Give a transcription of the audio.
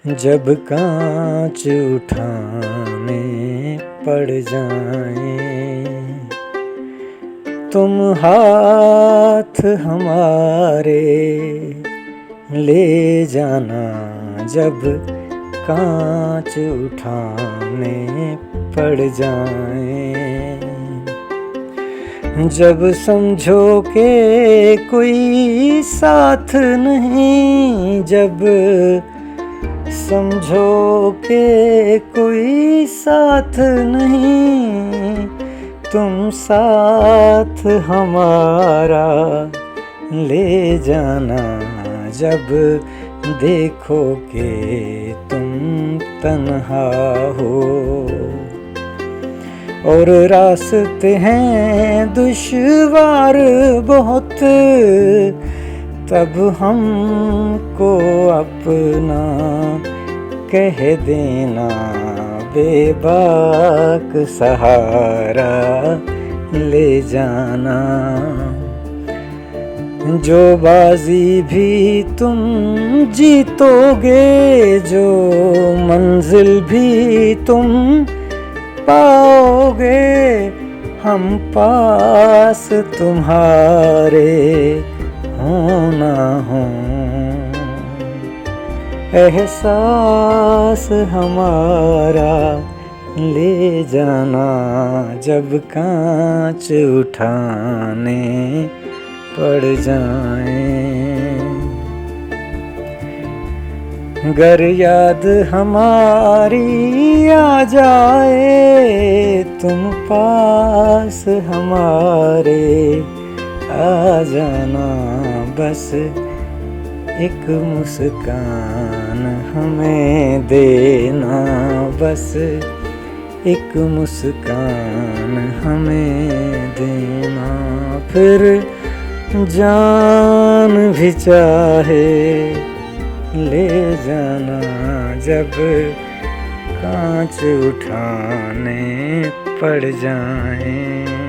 जब कांच उठाने पड़ जाएं, तुम हाथ हमारे ले जाना। जब कांच उठाने पड़ जाएं, जब समझो के कोई साथ नहीं, जब समझो के कोई साथ नहीं, तुम साथ हमारा ले जाना। जब देखो के तुम तन्हा हो और रास्ते हैं दुश्वार बहुत, तब हमको अपना कह देना। बेबाक सहारा ले जाना। जो बाजी भी तुम जीतोगे, जो मंजिल भी तुम पाओगे, हम पास तुम्हारे हो ना हो। एहसास हमारा ले जाना। जब कांच उठाने पड़ जाएं, गर याद हमारी आ जाए, तुम पास हमारे आ जाना। बस एक मुस्कान हमें देना, बस एक मुस्कान हमें देना। फिर जान भी चाहे ले जाना। जब कांच उठाने पड़ जाएं।